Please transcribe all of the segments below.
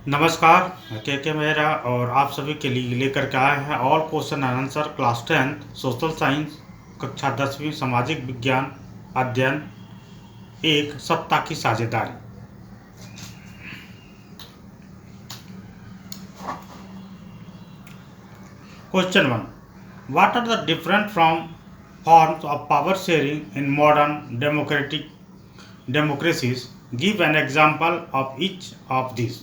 नमस्कार। के मेहरा और आप सभी के लिए लेकर के आए हैं all question and answer class 10 social science कक्षा 10वीं सामाजिक विज्ञान अध्ययन एक सत्ता की साझेदारी। Question 1, what are the different from forms of power sharing in modern democracies, give an example of each of this.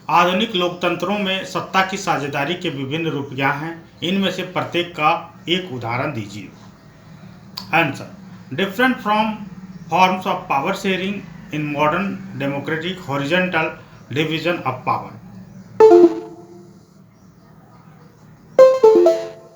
आधुनिक लोकतंत्रों में सत्ता की साझेदारी के विभिन्न रूप क्या हैं, इनमें से प्रत्येक का एक उदाहरण दीजिए। Answer, different from forms of power sharing in modern democratic horizontal division of power.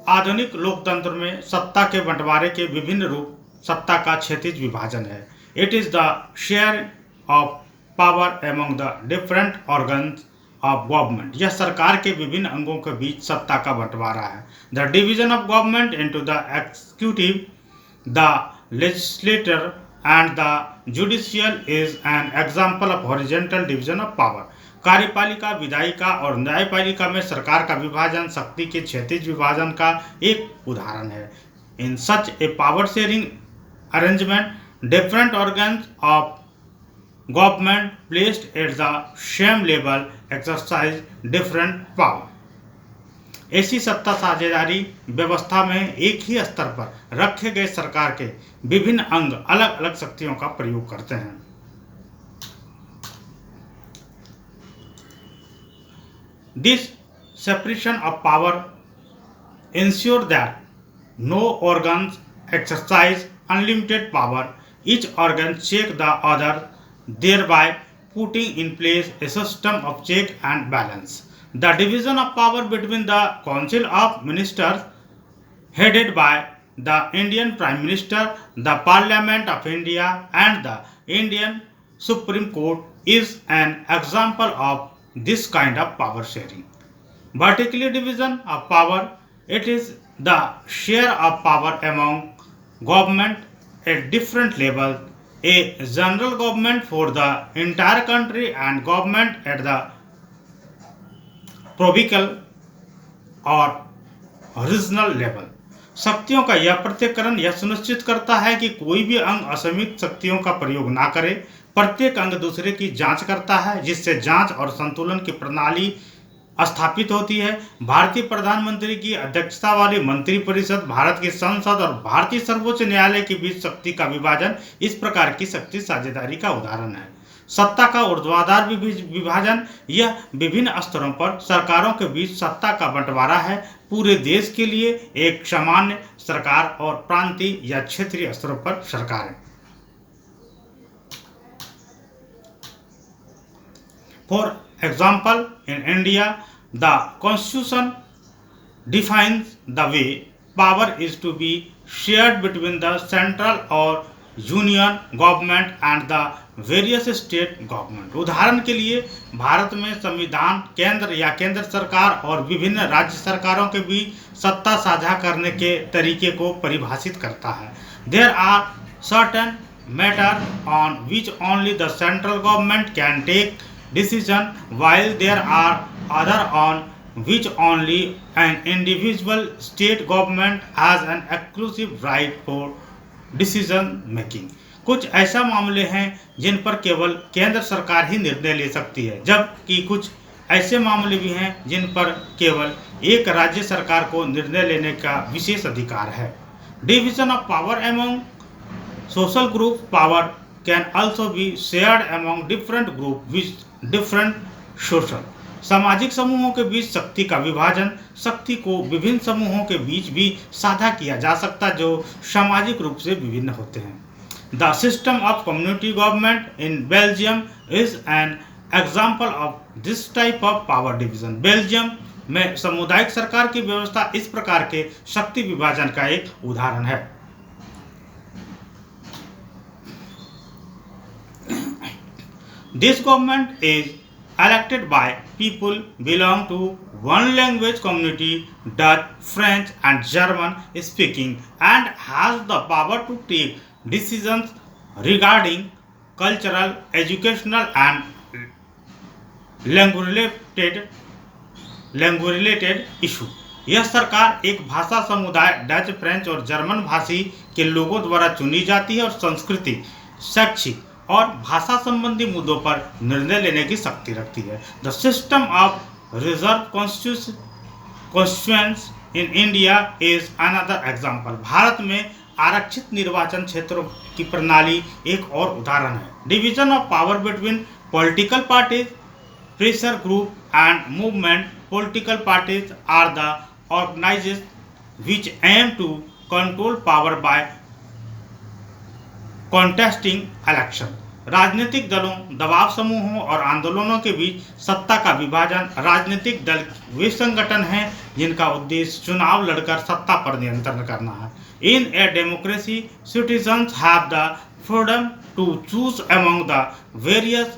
आधुनिक लोकतंत्र में सत्ता के बंटवारे के विभिन्न रूप सत्ता का क्षैतिज विभाजन है। It is the share of power among the different organs of government. यह सरकार के विभिन्न अंगों के बीच सत्ता का बंटवारा है। The division of government into the executive, the legislator and the judicial is an example of horizontal division of power. कार्यपालिका, विधायिका और न्यायपालिका में सरकार का विभाजन शक्ति के क्षैतिज विभाजन का एक उदाहरण है। In such a power sharing arrangement, different organs of government placed at the same level exercise different power. ऐसी सत्ता साझेदारी व्यवस्था में एक ही स्तर पर रखे गए सरकार के विभिन्न अंग अलग अलग शक्तियों का प्रयोग करते हैं। This separation of power ensure that no organs exercise unlimited power. Each organ check the other, thereby putting in place a system of check and balance. The division of power between the Council of Ministers, headed by the Indian Prime Minister, the Parliament of India, and the Indian Supreme Court is an example of this kind of power sharing. Vertical division of power, it is the share of power among government at different levels, a general government for the entire country and government at the provincial और regional level. शक्तियों का यह पृथक्करण यह सुनिश्चित करता है कि कोई भी अंग असीमित शक्तियों का प्रयोग ना करे। प्रत्येक अंग दूसरे की जांच करता है, जिससे जांच और संतुलन की प्रणाली स्थापित होती है। भारतीय प्रधानमंत्री की अध्यक्षता वाली मंत्रिपरिषद, भारत की संसद और भारतीय सर्वोच्च न्यायालय के बीच शक्ति का विभाजन इस प्रकार की शक्ति साझेदारी का उदाहरण है। सत्ता का ऊर्ध्वाधर विभाजन, यह विभिन्न स्तरों पर सरकारों के बीच सत्ता का बंटवारा है। पूरे देश के लिए एक सामान्य सरकार और प्रांतीय या क्षेत्रीय स्तरों पर सरकारें। For example, in India, the constitution defines the way power is to be shared between the central or union government and the various state government. उदाहरण के लिए भारत में संविधान केंद्र या केंद्र सरकार और विभिन्न राज्य सरकारों के बीच सत्ता साझा करने के तरीके को परिभाषित करता है। There are certain matters on which only the central government can take decision, while there are other on which only an individual state government has an exclusive right for decision making. कुछ ऐसा मामले हैं जिन पर केवल केंद्र सरकार ही निर्णय ले सकती है, जबकि कुछ ऐसे मामले भी हैं जिन पर केवल एक राज्य सरकार को निर्णय लेने का विशेष अधिकार है। Division of power among social group, power can also be shared among different group with different social. सामाजिक समूहों के बीच शक्ति का विभाजन, शक्ति को विभिन्न समूहों के बीच भी साझा किया जा सकता जो सामाजिक रूप से विभिन्न होते हैं। The system of community government in Belgium is an example of this type of power division. Belgium में सामुदायिक सरकार की व्यवस्था इस प्रकार के शक्ति विभाजन का एक उदाहरण है। This government is elected by people belong to one language community, Dutch, French and German speaking, and has the power to take decisions regarding cultural, educational and language-related issue. यह सरकार एक भाषा समुदाय डच, फ्रेंच और German भाषी के लोगों द्वारा चुनी जाती है और संस्कृति, शैक्षिक और भाषा संबंधी मुद्दों पर निर्णय लेने की शक्ति रखती है। The system of reserve constituents in India is another example. Bharat में आरक्षित निर्वाचन क्षेत्रों की प्रणाली एक और उदाहरण है। Division of power between political parties, pressure group and movement. Political parties are the organisation which aim to control power by contesting election। राजनीतिक दलों, दबाव समूहों और आंदोलनों के बीच सत्ता का विभाजन। राजनीतिक दल वे संगठन हैं जिनका उद्देश्य चुनाव लड़कर सत्ता पर नियंत्रण करना है। In a democracy, citizens have the freedom to choose among the various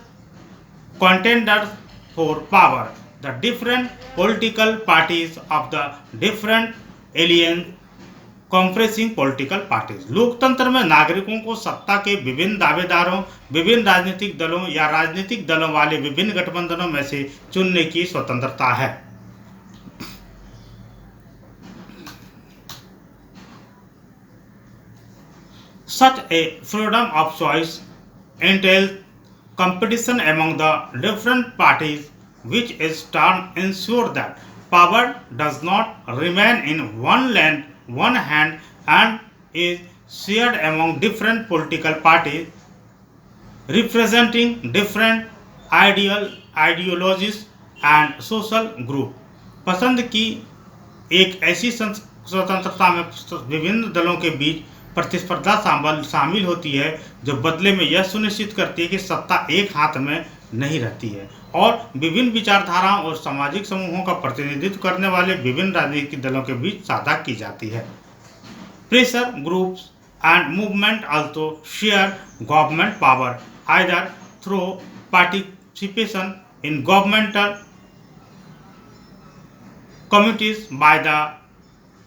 contenders for power। The different political parties of the different alliance comprising political parties। लोकतंत्र में नागरिकों को सत्ता के विभिन्न दावेदारों, विभिन्न राजनीतिक दलों या राजनीतिक दलों वाले विभिन्न गठबंधनों में से चुनने की स्वतंत्रता है। Such a freedom of choice entails competition among the different parties, which is turn ensure that power does not remain in one hand and is shared among different political parties representing different ideologies and social group। पसंद की एक ऐसी स्वतंत्रता में विभिन्न दलों के बीच प्रतिस्पर्धा शामिल होती है जो बदले में यह सुनिश्चित करती है कि सत्ता एक हाथ में नहीं रहती है और विभिन्न विचारधाराओं और सामाजिक समूहों का प्रतिनिधित्व करने वाले विभिन्न राजनीतिक दलों के बीच साझा की जाती है। Pressure groups and movement also share government power either through participation in governmental committees by the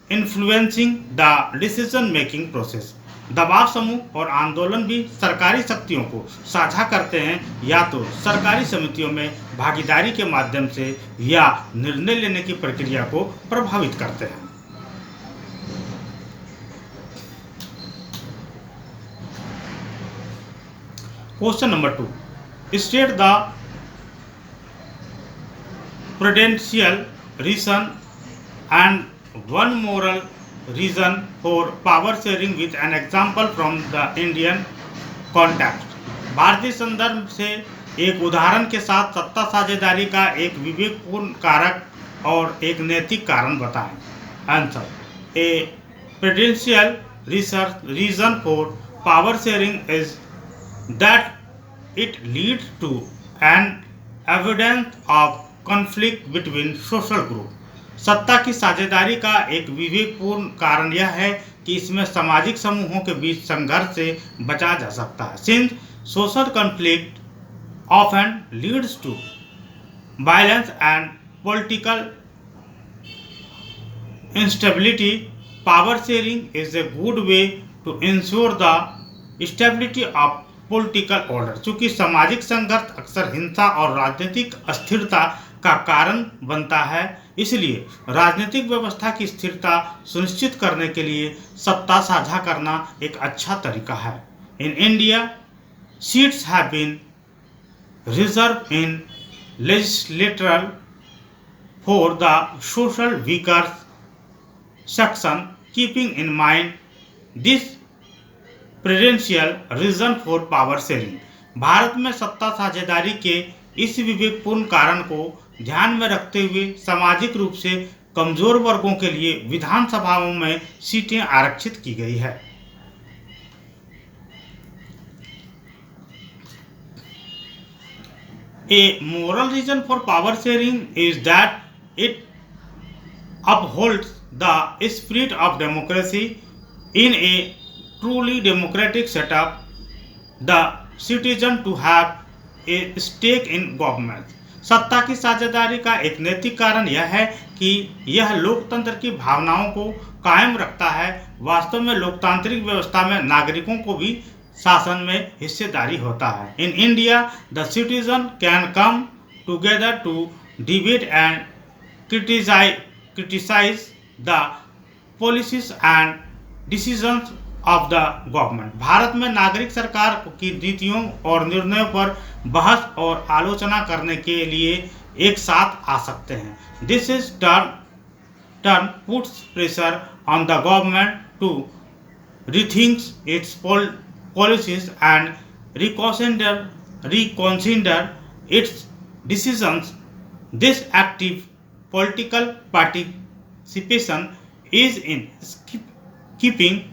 influencing the decision making process. दबाव समूह और आंदोलन भी सरकारी शक्तियों को साझा करते हैं या तो सरकारी समितियों में भागीदारी के माध्यम से या निर्णय लेने की प्रक्रिया को प्रभावित करते हैं। Question number 2, state the prudential reason and one moral reason for power sharing with an example from the Indian context। भारतीय संदर्भ से एक उदाहरण के साथ सत्ता साझेदारी का एक विवेकपूर्ण कारक और एक नैतिक कारण बताएं। Answer, A prudential reason for power sharing is that it leads to an evidence of conflict between social groups। सत्ता की साझेदारी का एक विवेकपूर्ण कारण यह है कि इसमें सामाजिक समूहों के बीच संघर्ष से बचा जा सकता है। Since social conflict often leads to violence and political instability, power sharing is a good way to ensure the stability of political order. चूँकि सामाजिक संघर्ष अक्सर हिंसा और राजनीतिक अस्थिरता का कारण बनता है, इसलिए राजनीतिक व्यवस्था की स्थिरता सुनिश्चित करने के लिए सत्ता साझा करना एक अच्छा तरीका है। In India, seats have been reserve in legislature for the social weaker section, keeping in mind this prudential reason for power sharing. भारत में सत्ता साझेदारी के इस विवेकपूर्ण कारण को ध्यान में रखते हुए सामाजिक रूप से कमजोर वर्गों के लिए विधानसभाओं में सीटें आरक्षित की गई है। A moral reason for power sharing is that it upholds the spirit of democracy। In a truly democratic setup, the citizen to have a stake in government। सत्ता की साझेदारी का एक नैतिक कारण यह है कि यह लोकतंत्र की भावनाओं को कायम रखता है। वास्तव में लोकतांत्रिक व्यवस्था में नागरिकों को भी शासन में हिस्सेदारी होता है। In India, the citizen can come together to debate and criticize the policies and decisions of the government. Bharat में नागरिक सरकार की नीतियों और निर्णयों पर बहस और आलोचना करने के लिए एक साथ आ सकते हैं. This is turn puts pressure on the government to rethink its policies and reconsider its decisions. This active political participation is in keeping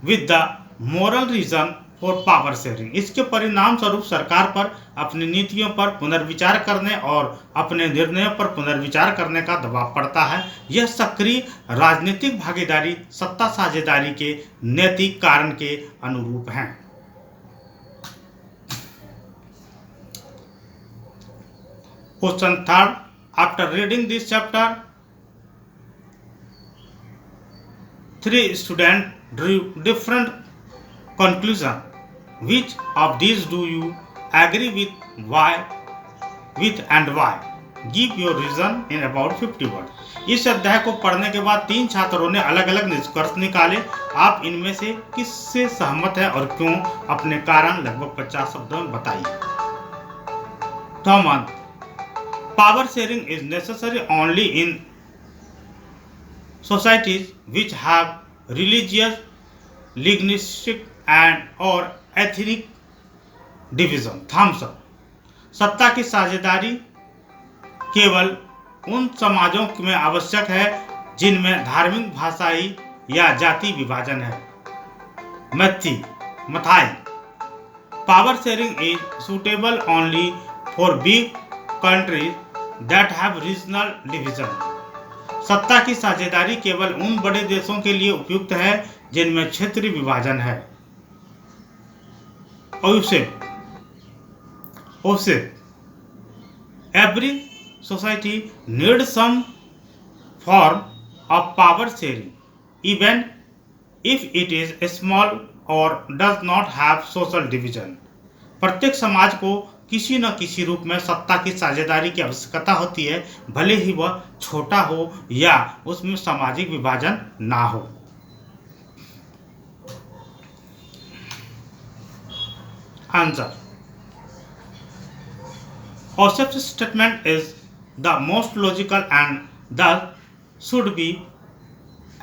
with the moral reason for power sharing. इसके परिणाम स्वरूप सरकार पर अपनी नीतियों पर पुनर्विचार करने और अपने निर्णयों पर पुनर्विचार करने का दबाव पड़ता है. यह सक्रिय राजनीतिक भागीदारी सत्ता साझेदारी के नैतिक कारण के अनुरूप है. Question third. After reading this chapter, 3 students drew different conclusions. Which of these do you agree with? Why? And why? Give your reason in about 50 words. इस अध्याय को पढ़ने के बाद 3 छात्रों ने अलग अलग निष्कर्ष निकाले. आप इनमें से किससे सहमत हैं और क्यों? अपने कारण लगभग 50 शब्दों में बताइए. Thomas, power sharing is necessary only in societies which have religious, linguistic and or ethnic division. Thomson, सत्ता की साझेदारी केवल उन समाजों में आवश्यक है जिनमें धार्मिक, भाषाई या जाति विभाजन है. Mathai, power sharing is suitable only for big countries that have regional division. सत्ता की साझेदारी केवल उन बड़े देशों के लिए उपयुक्त है जिनमें क्षेत्रीय विभाजन है. Osip, every society needs some form of power sharing, even if it is small or does not have social division. प्रत्येक समाज को किसी न किसी रूप में सत्ता की साझेदारी की आवश्यकता होती है, भले ही वह छोटा हो या उसमें सामाजिक विभाजन ना हो. Answer. Osip's statement is the most logical and thus should be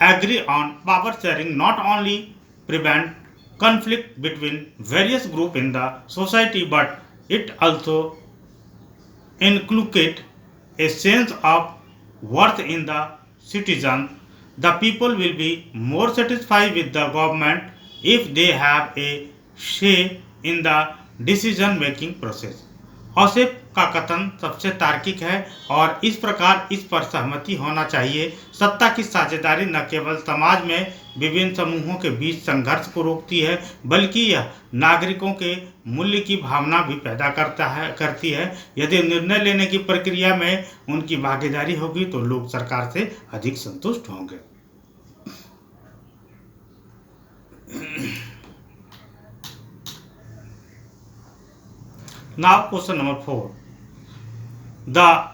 agree on. Power sharing not only prevent conflict between various groups in the society, but it also inculcates a sense of worth in the citizens. The people will be more satisfied with the government if they have a say in the decision making process. औसिफ का कथन सबसे तार्किक है और इस प्रकार इस पर सहमति होना चाहिए. सत्ता की साझेदारी न केवल समाज में विभिन्न समूहों के बीच संघर्ष को रोकती है, बल्कि यह नागरिकों के मूल्य की भावना भी पैदा करती है. यदि निर्णय लेने की प्रक्रिया में उनकी भागीदारी होगी तो लोग सरकार से अधिक संतुष्ट होंगे. Now question number 4. The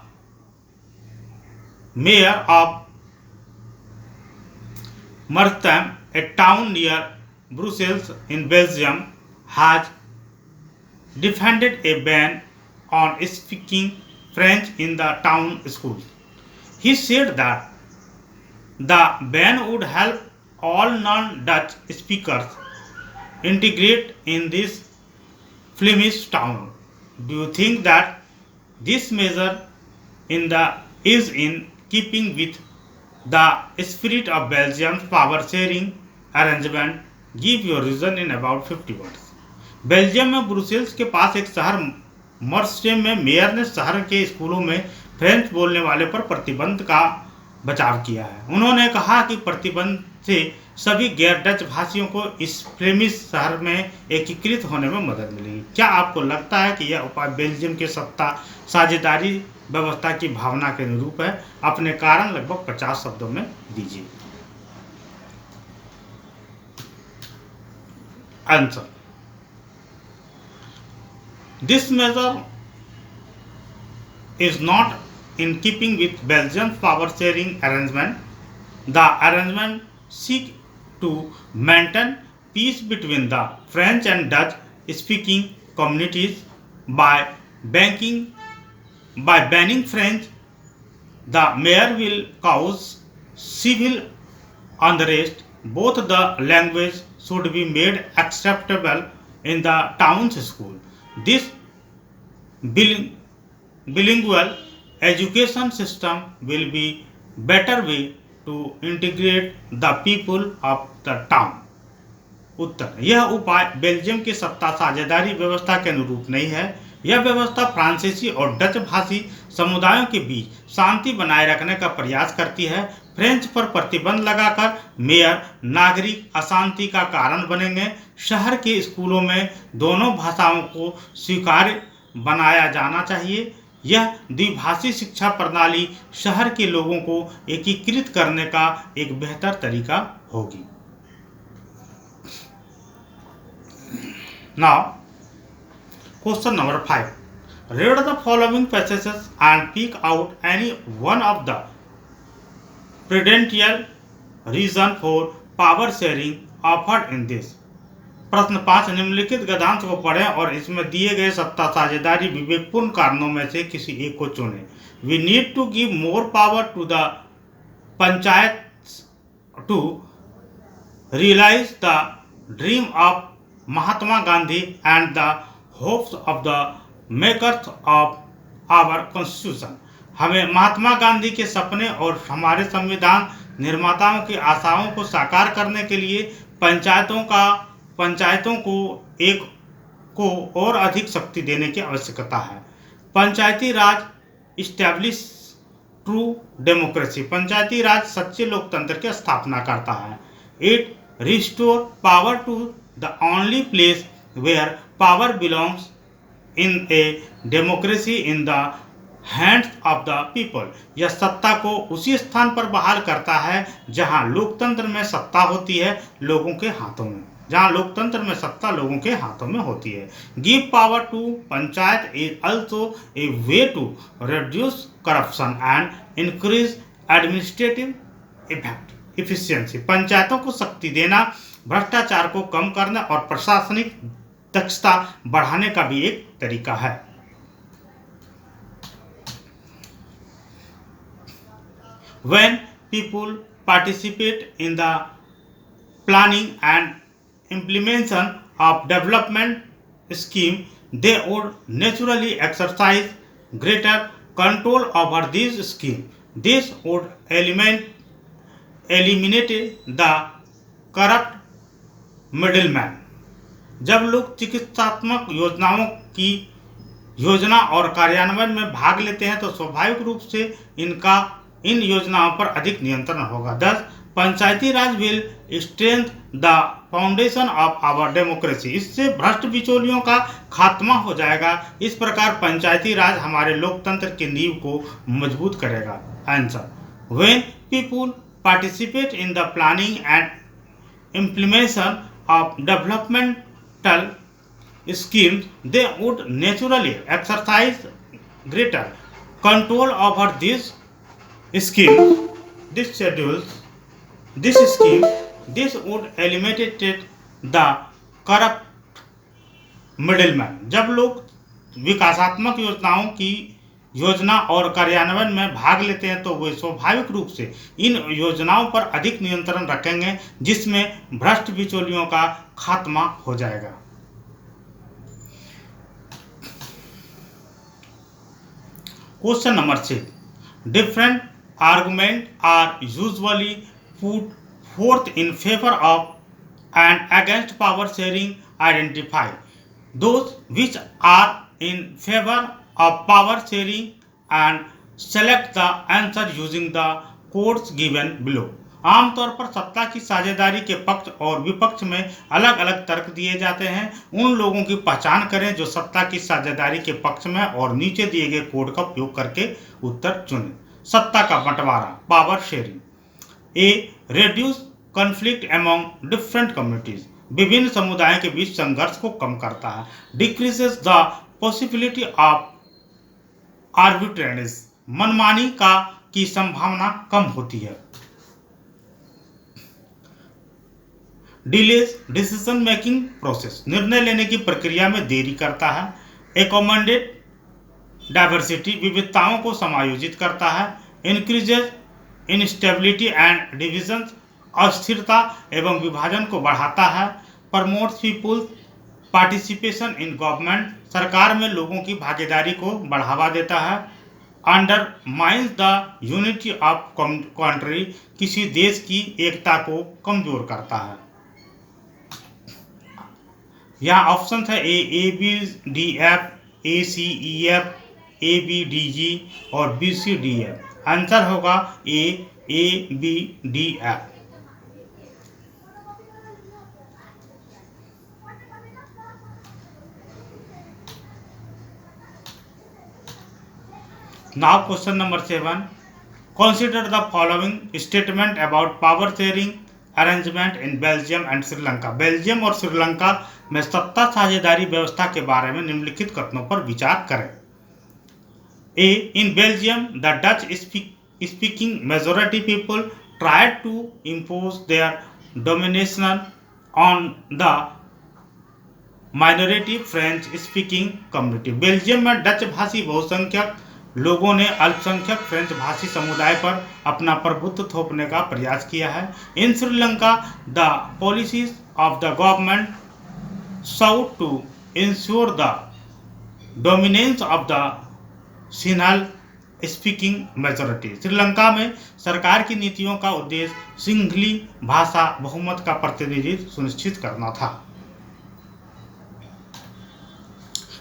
mayor of Merstham, a town near Brussels in Belgium, has defended a ban on speaking French in the town schools. He said that the ban would help all non-Dutch speakers integrate in this Flemish town. Do you think that this measure is in keeping with the spirit of Belgium's power sharing arrangement? Give your reason in about 50 words. Belgium में Brussels के पास एक शहर मर्स्टेम में mayor ने शहर के स्कूलों में फ्रेंच बोलने वाले पर प्रतिबंध का बचाव किया है. उन्होंने कहा कि प्रतिबंध से सभी गैर डच भाषियों को इस फ्लेमिश शहर में एकीकृत होने में मदद मिलेगी. क्या आपको लगता है कि यह उपाय बेल्जियम के सत्ता साझेदारी व्यवस्था की भावना के अनुरूप है? अपने कारण लगभग 50 शब्दों में दीजिए. Answer. This measure is not in keeping with Belgium's power sharing arrangement. The arrangement seeks to maintain peace between the French and Dutch speaking communities by banking by banning French. The mayor will cause civil unrest. Both the language should be made acceptable in the town's school. This bilingual education system will be better way to integrate the people of the town. उत्तर, यह उपाय Belgium की सत्ता साझेदारी व्यवस्था के अनुरूप नहीं है। यह व्यवस्था फ्रांसीसी और डच भाषी समुदायों के बीच शांति बनाए रखने का प्रयास करती है। फ्रेंच पर प्रतिबंध लगाकर मेयर नागरिक अशांति का कारण बनेंगे। शहर के स्कूलों में दोनों भाषाओं को स्वीकार्य बनाया जाना चाहिए। यह द्विभाषी शिक्षा प्रणाली शहर के लोगों को एकीकृत करने का एक बेहतर तरीका होगी। Now, question number 5. Read the following passages and pick out any one of the prudential reason for power sharing offered in this. प्रश्न 5, निम्नलिखित गद्यांश को पढ़ें और इसमें दिए गए सत्ता साझेदारी विवेकपूर्ण कारणों में से किसी एक को चुनें। We need to give more power to the panchayats to realize the dream of Mahatma Gandhi and the hopes of the makers of our constitution. हमें महात्मा गांधी के सपने और हमारे संविधान निर्माताओं की आशाओं को साकार करने के लिए पंचायतों को और अधिक शक्ति देने की आवश्यकता है। Panchayati Raj establish true democracy, Panchayati Raj सच्चे लोकतंत्र की स्थापना करता है। It restore power to the only place where power belongs in a democracy in the hands of the people, यह सत्ता को उसी स्थान पर बहाल करता है जहां लोकतंत्र में सत्ता होती है लोगों के हाथों में, जहां लोकतंत्र में सत्ता लोगों के हाथों में होती है। Give power to panchayat is also a way to reduce corruption and increase administrative efficiency, पंचायतों को शक्ति देना भ्रष्टाचार को कम करने और प्रशासनिक दक्षता बढ़ाने का भी एक तरीका है। When people participate in the planning and implementation of development scheme, they would naturally exercise greater control over these schemes. This would eliminate the corrupt middleman. जब लोग चिकित्सात्मक योजनाओं की योजना और कार्यान्वयन में भाग लेते हैं तो स्वाभाविक रूप से इन योजनाओं पर अधिक नियंत्रण होगा। 10. Panchayati Raj will strength the foundation of our democracy, इससे भ्रष्ट बिचौलियों का खात्मा हो जाएगा। इस प्रकार पंचायती राज हमारे लोकतंत्र की नींव को मजबूत करेगा। Answer, when people participate in the planning and implementation of developmental schemes, they would naturally exercise greater control over this scheme. This would eliminate the corrupt middleman. जब लोग विकासात्मक योजनाओं की योजना और कार्यान्वयन में भाग लेते हैं तो वे स्वाभाविक रूप से इन योजनाओं पर अधिक नियंत्रण रखेंगे, जिसमें भ्रष्ट बिचौलियों का खात्मा हो जाएगा। Question number 6. Different arguments are usually put forth in favor of and against power sharing. Identify those which are in favor of power sharing and select the answer using the codes given below. आमतौर पर सत्ता की साझेदारी के पक्ष और विपक्ष में अलग अलग तर्क दिए जाते हैं। उन लोगों की पहचान करें जो सत्ता की साझेदारी के पक्ष में और नीचे दिए गए कोड का उपयोग करके उत्तर चुनें। सत्ता का बंटवारा, power sharing. A, reduce conflict among different communities, विभिन्न समुदायों के बीच संघर्ष को कम करता है। Decreases the possibility of arbitrariness, मनमानी का की संभावना कम होती है। डिलेज डिसीजन मेकिंग प्रोसेस, निर्णय लेने की प्रक्रिया में देरी करता है। एकोमोडेट डाइवर्सिटी, विविधताओं को समायोजित करता है। इंक्रीजेज इनस्टेबिलिटी एंड डिविजन, अस्थिरता एवं विभाजन को बढ़ाता है। Promotes people participation in government, सरकार में लोगों की भागीदारी को बढ़ावा देता है। Undermines the unity of country, किसी देश की एकता को कमजोर करता है। यहाँ ऑप्शन है A B D F, A C E F, A B D G और B C D F. Answer होगा A B D F. Now question number 7. Consider the following statement about power sharing arrangement in Belgium and Sri Lanka. Belgium और श्रीलंका में सत्ता साझेदारी व्यवस्था के बारे में निम्नलिखित कथनों पर विचार करें। A. In Belgium, the Dutch speaking majority people tried to impose their domination on the minority French speaking community. Belgium में डच भाषी बहुसंख्यक लोगों ने अल्पसंख्यक फ्रेंच भाषी समुदाय पर अपना प्रभुत्व थोपने का प्रयास किया है। In Sri Lanka, the policies of the government sought to ensure the dominance of the Sinhala speaking majority. Sri Lanka में सरकार की नीतियों का उद्देश्य सिंहली भाषा बहुमत का प्रतिनिधित्व सुनिश्चित करना था।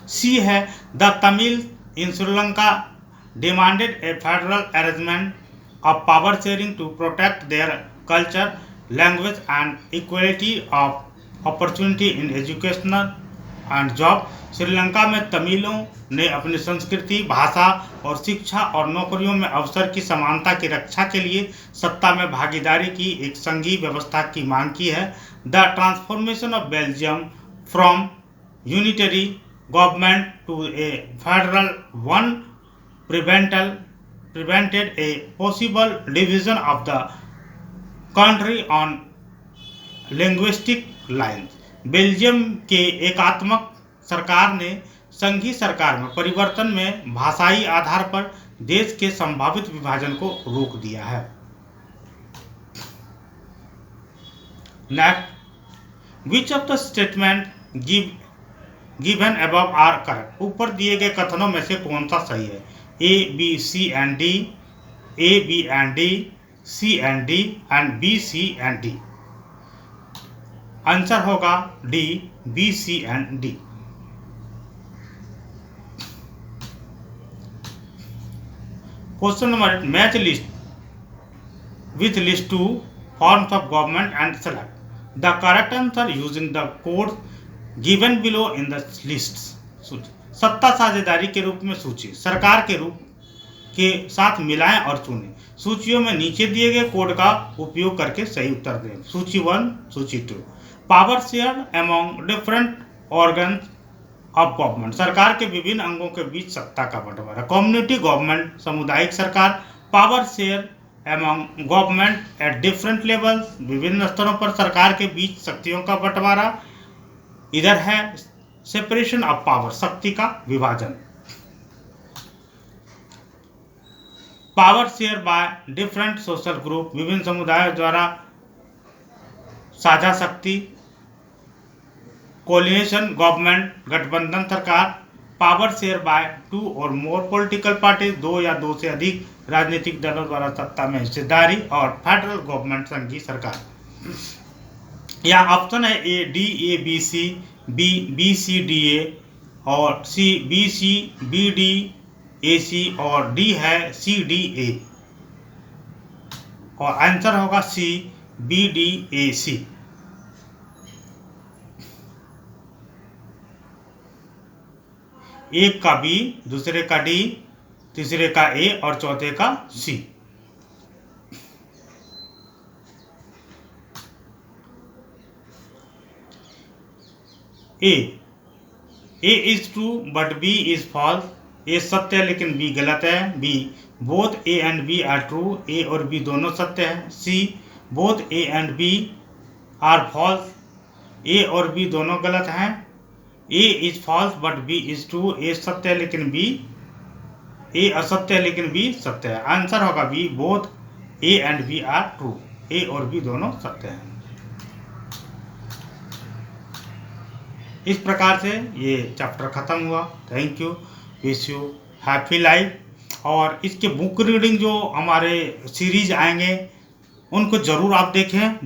सी है the Tamil in Sri Lanka demanded a federal arrangement of power sharing to protect their culture, language and equality of opportunity in education and job. Sri Lanka में तमिलों ने अपनी संस्कृति, भाषा और शिक्षा और नौकरियों में अवसर की समानता की रक्षा के लिए सत्ता में भागीदारी की एक संघीय व्यवस्था की मांग की है। The transformation of Belgium from unitary government to a federal one prevented a possible division of the country on linguistic lines. Belgium के एकात्मक सरकार ने संघीय सरकार में परिवर्तन में भाषाई आधार पर देश के संभावित विभाजन को रोक दिया है। Next, which of the statement given above are correct. ऊपर दिए गए कथनों में से कौन सा सही है। A, B, C and D, A, B and D, C and D and B, C and D। Answer होगा D, B, C and D। Question number 8, match list with list 2 forms of government and select the correct answer using the codes given below in the lists। सत्ता साझेदारी के रूप में सूची सरकार के रूप के साथ मिलाएं और चुनें। सूचियों में नीचे दिए गए कोड का उपयोग करके सही उत्तर दें। सूची 1, सूची 2। Power share among different organs of government, सरकार के विभिन्न अंगों के बीच सत्ता का बंटवारा। कम्युनिटी गवर्नमेंट, सामुदायिक सरकार। Power share among government at different levels, विभिन्न स्तरों पर सरकार के बीच शक्तियों का बंटवारा। इधर है सेपरेशन ऑफ पावर, शक्ति का विभाजन। Power share by different social group, विभिन्न समुदायों द्वारा साझा शक्ति। कोलिशन गवर्नमेंट, गठबंधन सरकार। पावर शेयर बाय 2 और मोर पॉलिटिकल पार्टी, 2 या 2 से अधिक राजनीतिक दलों द्वारा सत्ता में हिस्सेदारी। और फेडरल गवर्नमेंट, संघीय सरकार। यहाँ ऑप्शन है A D A B C, B B C D A और C B C B D A C और डी है सी डी ए। और आंसर होगा सी बी डी ए सी। एक का बी, दूसरे का डी, तीसरे का ए और चौथे का सी। A is true but B is false. ए सत्य है लेकिन बी गलत है। B both A and B are true, A और बी दोनों सत्य है। C both A and B are false, A और बी दोनों गलत हैं। A is false but B is true, A सत्य है लेकिन बी, ए असत्य है लेकिन बी सत्य है। आंसर होगा B both A and B are true, A और बी दोनों सत्य हैं। इस प्रकार से ये चैप्टर खत्म हुआ। Thank you, wish you happy life. और इसके बुक रीडिंग जो हमारे सीरीज आएंगे उनको ज़रूर आप देखें।